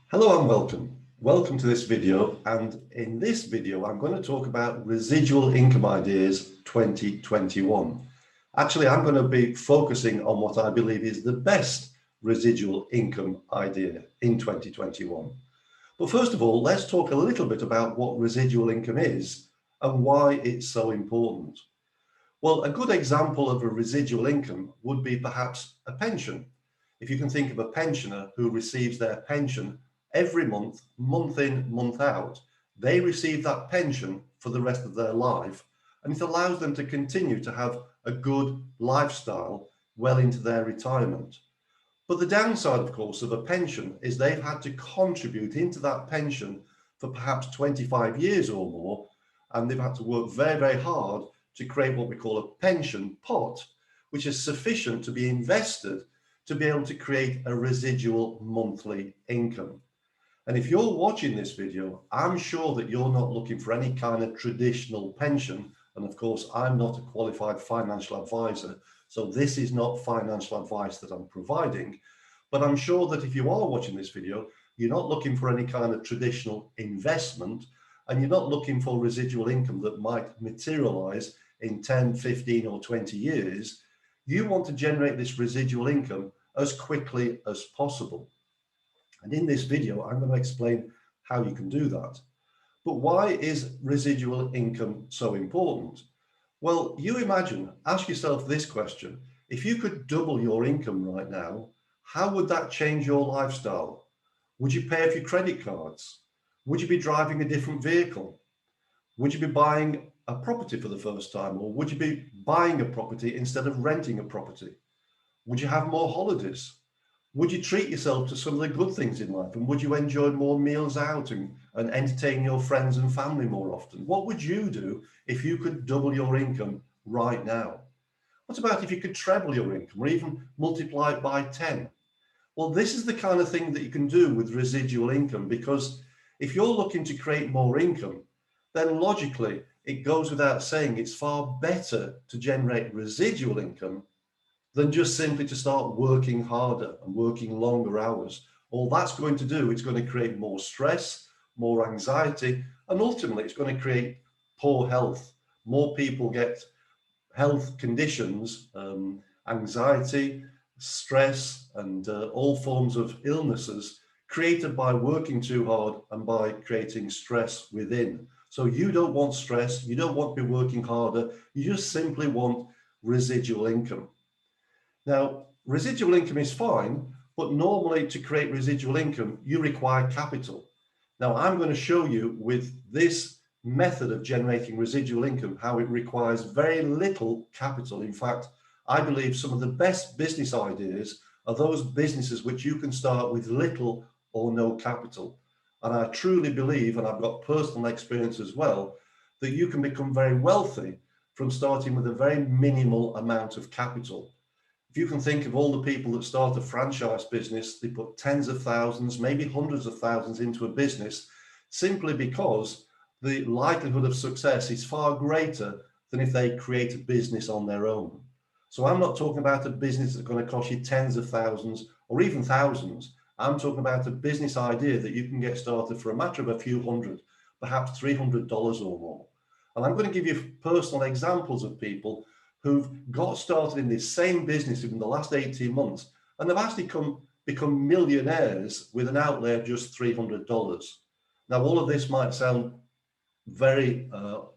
Hello and welcome. Welcome to this video, and in this video I'm going to talk about residual income ideas 2021. Actually, I'm going to be focusing on what I believe is the best residual income idea in 2021. But first of all, let's talk a little bit about what residual income is and why it's so important. Well, a good example of a residual income would be perhaps a pension. If you can think of a pensioner who receives their pension every month, month in, month out, they receive that pension for the rest of their life, and it allows them to continue to have a good lifestyle well into their retirement. But the downside, of course, of a pension is they've had to contribute into that pension for perhaps 25 years or more, and they've had to work very, very hard to create what we call a pension pot, which is sufficient to be invested to be able to create a residual monthly income. And if you're watching this video, I'm sure that you're not looking for any kind of traditional pension. And of course, I'm not a qualified financial advisor, so this is not financial advice that I'm providing. But I'm sure that if you are watching this video, you're not looking for any kind of traditional investment, and you're not looking for residual income that might materialize in 10, 15, or 20 years. You want to generate this residual income as quickly as possible. And in this video, I'm going to explain how you can do that. But why is residual income so important? Well, you imagine, ask yourself this question. If you could double your income right now, how would that change your lifestyle? Would you pay off your credit cards? Would you be driving a different vehicle? Would you be buying a property for the first time? Or would you be buying a property instead of renting a property? Would you have more holidays? Would you treat yourself to some of the good things in life? And would you enjoy more meals out and entertain your friends and family more often? What would you do if you could double your income right now? What about if you could treble your income or even multiply it by 10? Well, this is the kind of thing that you can do with residual income, because if you're looking to create more income, then logically it goes without saying it's far better to generate residual income than just simply to start working harder and working longer hours. All that's going to do, it's going to create more stress, more anxiety, and ultimately it's going to create poor health. More people get health conditions, anxiety, stress, and all forms of illnesses created by working too hard and by creating stress within. So you don't want stress, you don't want to be working harder, you just simply want residual income. Now, residual income is fine, but normally to create residual income, you require capital. Now, I'm going to show you with this method of generating residual income how it requires very little capital. In fact, I believe some of the best business ideas are those businesses which you can start with little or no capital. And I truly believe, and I've got personal experience as well, that you can become very wealthy from starting with a very minimal amount of capital. If you can think of all the people that start a franchise business, they put tens of thousands, maybe hundreds of thousands into a business, simply because the likelihood of success is far greater than if they create a business on their own. So I'm not talking about a business that's going to cost you tens of thousands or even thousands. I'm talking about a business idea that you can get started for a matter of a few hundred, perhaps $300 or more. And I'm going to give you personal examples of people who've got started in this same business in the last 18 months, and they've actually become millionaires with an outlay of just $300. Now, all of this might sound very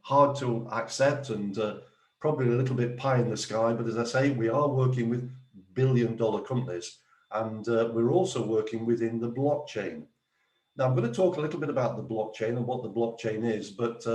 hard to accept and probably a little bit pie in the sky, but as I say, we are working with billion-dollar companies, and we're also working within the blockchain. Now, I'm going to talk a little bit about the blockchain and what the blockchain is, but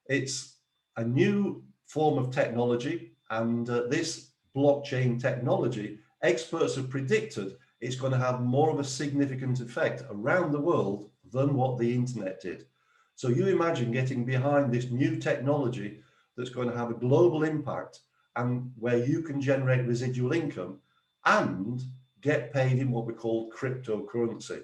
it's a new form of technology, and this blockchain technology, experts have predicted it's going to have more of a significant effect around the world than what the internet did. So you imagine getting behind this new technology that's going to have a global impact, and where you can generate residual income and get paid in what we call cryptocurrency.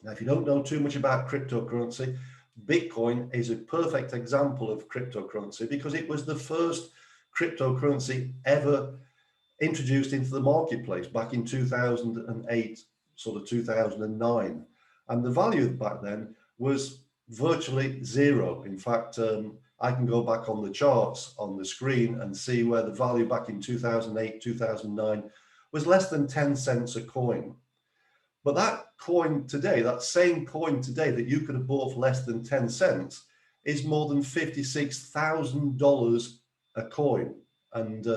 Now, if you don't know too much about cryptocurrency, Bitcoin is a perfect example of cryptocurrency because it was the first cryptocurrency ever introduced into the marketplace back in 2008, sort of 2009. And the value back then was virtually zero. In fact, I can go back on the charts on the screen and see where the value back in 2008, 2009 was less than 10 cents a coin. But that coin today, that same coin today that you could have bought for less than 10 cents is more than $56,000 a coin. And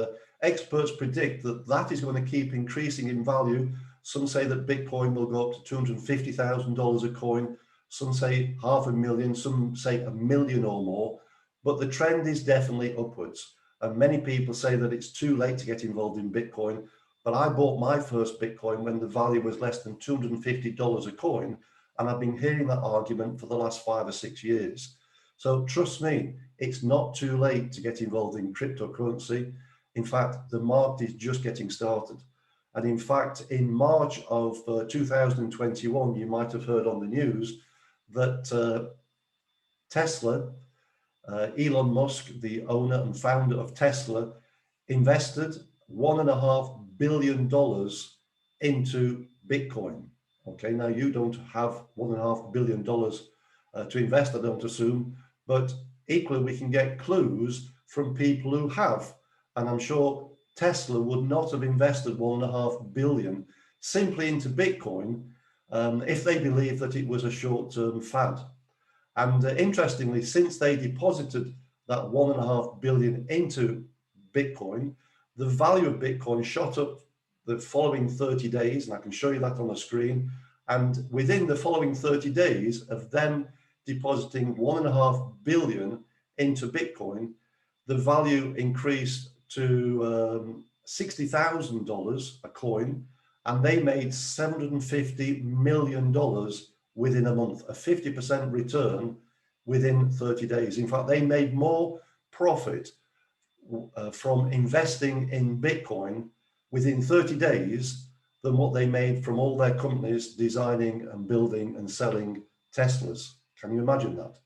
experts predict that that is going to keep increasing in value. Some say that Bitcoin will go up to $250,000 a coin. Some say 500,000, some say 1 million or more. But the trend is definitely upwards. And many people say that it's too late to get involved in Bitcoin. But I bought my first Bitcoin when the value was less than $250 a coin. And I've been hearing that argument for the last 5 or 6 years. So trust me, it's not too late to get involved in cryptocurrency. In fact, the market is just getting started. And in fact, in March of 2021, you might have heard on the news that Tesla, Elon Musk, the owner and founder of Tesla, invested $1.5 billion into Bitcoin. Okay, now you don't have $1.5 billion to invest, I don't assume, but equally we can get clues from people who have. And I'm sure Tesla would not have invested $1.5 billion simply into Bitcoin if they believed that it was a short-term fad. And interestingly, since they deposited that $1.5 billion into Bitcoin, the value of Bitcoin shot up the following 30 days, and I can show you that on the screen. And within the following 30 days of them depositing $1.5 billion into Bitcoin, the value increased to $60,000 a coin, and they made $750 million within a month, a 50% return within 30 days. In fact, they made more profit from investing in Bitcoin within 30 days than what they made from all their companies designing and building and selling Teslas. Can you imagine that?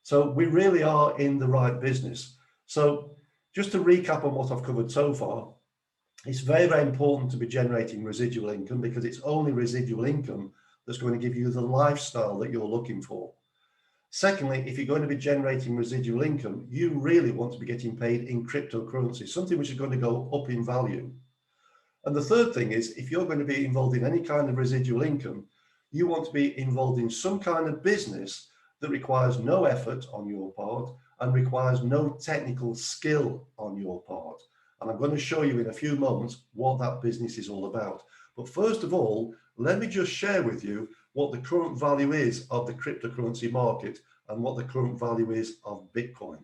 So we really are in the right business. So just to recap on what I've covered so far, it's very, very important to be generating residual income, because it's only residual income that's going to give you the lifestyle that you're looking for. Secondly, if you're going to be generating residual income, you really want to be getting paid in cryptocurrency, something which is going to go up in value. And the third thing is, if you're going to be involved in any kind of residual income, you want to be involved in some kind of business that requires no effort on your part and requires no technical skill on your part. And I'm going to show you in a few moments what that business is all about. But first of all, let me just share with you what the current value is of the cryptocurrency market and what the current value is of Bitcoin.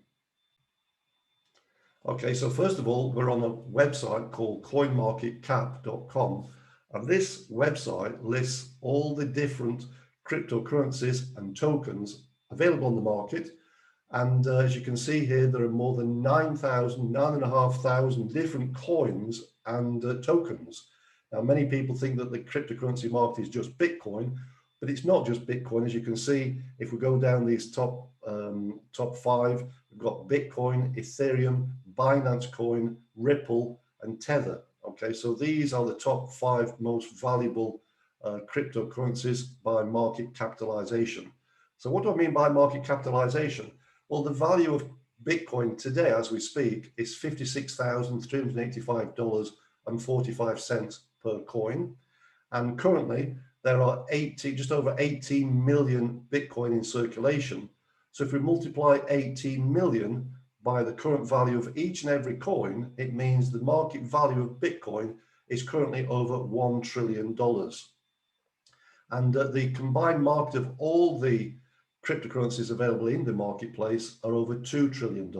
Okay, so first of all, we're on a website called coinmarketcap.com, and this website lists all the different cryptocurrencies and tokens available on the market. And as you can see here, there are more than 9,500 different coins and tokens. Now, many people think that the cryptocurrency market is just Bitcoin, but it's not just Bitcoin. As you can see, if we go down these top 5, we've got Bitcoin, Ethereum, Binance Coin, Ripple, and Tether. Okay, so these are the top 5 most valuable cryptocurrencies by market capitalization. So what do I mean by market capitalization? Well, the value of Bitcoin today, as we speak, is $56,385.45 per coin. And currently, there are just over 18 million Bitcoin in circulation. So if we multiply 18 million by the current value of each and every coin, it means the market value of Bitcoin is currently over $1 trillion. And the combined market of all the cryptocurrencies available in the marketplace are over $2 trillion.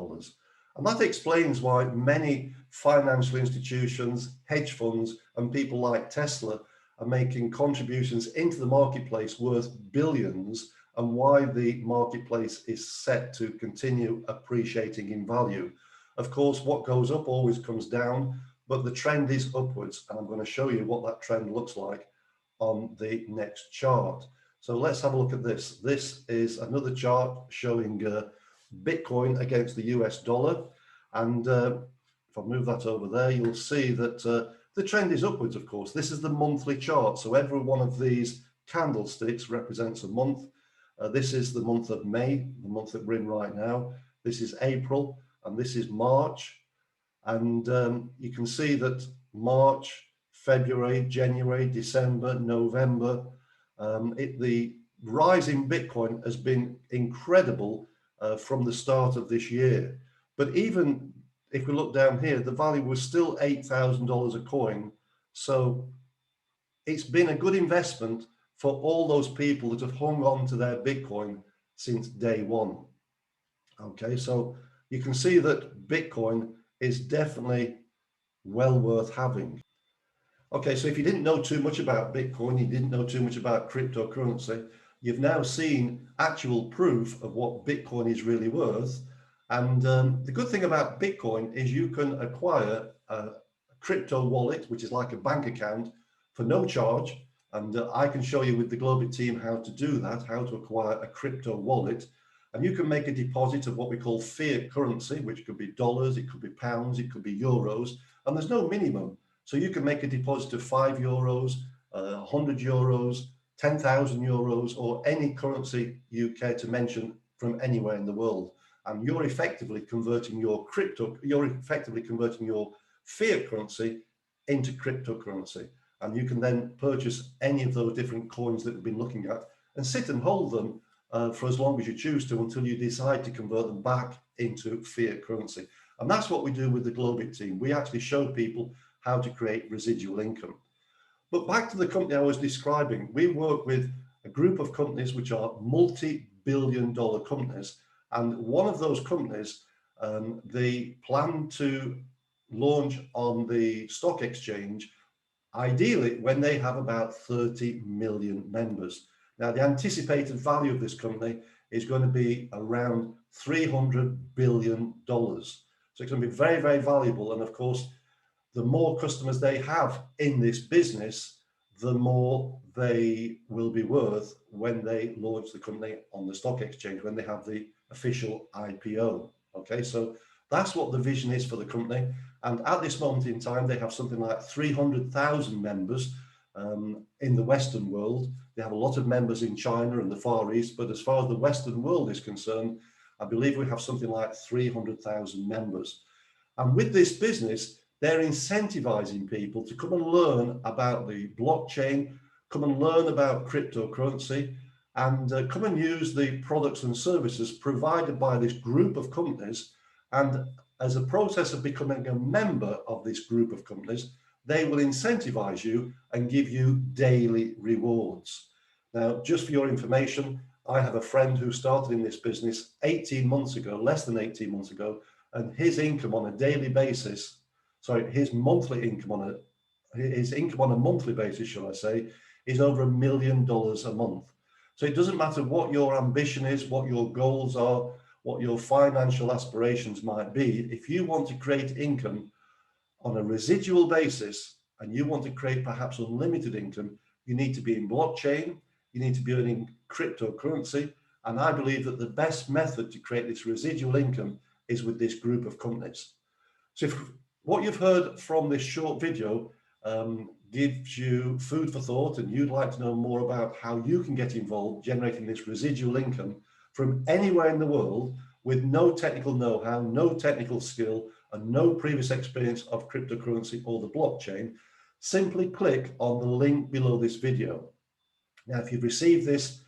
And that explains why many financial institutions, hedge funds, and people like Tesla are making contributions into the marketplace worth billions, and why the marketplace is set to continue appreciating in value. Of course, what goes up always comes down, but the trend is upwards, and I'm going to show you what that trend looks like on the next chart. So let's have a look at this. This is another chart showing Bitcoin against the US dollar. And if I move that over there, you'll see that the trend is upwards, of course. This is the monthly chart. So every one of these candlesticks represents a month. This is the month of May, the month that we're in right now. This is April, and this is March. And you can see that March, February, January, December, November, the rise in Bitcoin has been incredible from the start of this year. But even if we look down here, the value was still $8,000 a coin. So it's been a good investment for all those people that have hung on to their Bitcoin since day one. Okay, so you can see that Bitcoin is definitely well worth having. Okay, so if you didn't know too much about Bitcoin, you didn't know too much about cryptocurrency, you've now seen actual proof of what Bitcoin is really worth. And the good thing about Bitcoin is you can acquire a crypto wallet, which is like a bank account, for no charge. And I can show you with the Globit team how to do that, how to acquire a crypto wallet. And you can make a deposit of what we call fiat currency, which could be dollars, it could be pounds, it could be euros, and there's no minimum. So you can make a deposit of €5, 100 euros, 10,000 euros, or any currency you care to mention from anywhere in the world. And you're effectively converting your fiat currency into cryptocurrency. And you can then purchase any of those different coins that we've been looking at and sit and hold them for as long as you choose to, until you decide to convert them back into fiat currency. And that's what we do with the Globit team. We actually show people how to create residual income. But back to the company I was describing, we work with a group of companies which are multi-billion-dollar companies. And one of those companies, they plan to launch on the stock exchange, ideally when they have about 30 million members. Now, the anticipated value of this company is going to be around $300 billion. So it's going to be very, very valuable. And of course, the more customers they have in this business, the more they will be worth when they launch the company on the stock exchange, when they have the official IPO. Okay, so that's what the vision is for the company. And at this moment in time, they have something like 300,000 members in the Western world. They have a lot of members in China and the Far East, but as far as the Western world is concerned, I believe we have something like 300,000 members. And with this business, they're incentivizing people to come and learn about the blockchain, come and learn about cryptocurrency, and come and use the products and services provided by this group of companies. And as a process of becoming a member of this group of companies, they will incentivize you and give you daily rewards. Now, just for your information, I have a friend who started in this business 18 months ago, less than 18 months ago, and his income on a daily basis, his income on a monthly basis, shall I say, is over $1 million a month. So it doesn't matter what your ambition is, what your goals are, what your financial aspirations might be. If you want to create income on a residual basis, and you want to create perhaps unlimited income, you need to be in blockchain, you need to be earning cryptocurrency. And I believe that the best method to create this residual income is with this group of companies. So if what you've heard from this short video gives you food for thought, and you'd like to know more about how you can get involved generating this residual income from anywhere in the world with no technical know-how, no technical skill, and no previous experience of cryptocurrency or the blockchain, simply click on the link below this video. Now, if you've received this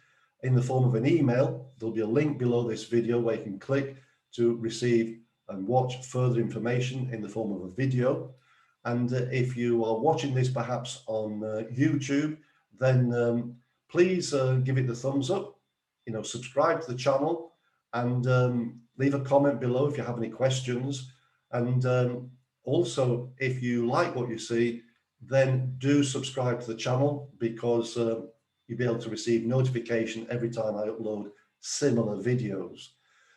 in the form of an email, there'll be a link below this video where you can click to receive and watch further information in the form of a video. And if you are watching this perhaps on YouTube, then please give it the thumbs up, subscribe to the channel, and leave a comment below if you have any questions. And also, if you like what you see, then do subscribe to the channel, because you'll be able to receive notification every time I upload similar videos.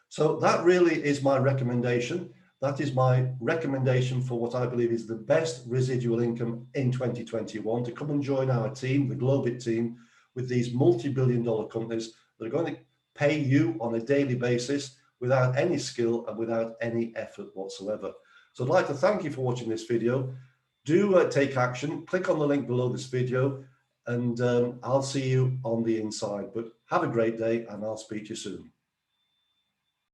So that really is my recommendation. That is my recommendation for what I believe is the best residual income in 2021, to come and join our team, the Globit team, with these multi-billion-dollar companies that are going to pay you on a daily basis without any skill and without any effort whatsoever. So I'd like to thank you for watching this video. Do take action. Click on the link below this video. and I'll see you on the inside. But have a great day, and I'll speak to you soon.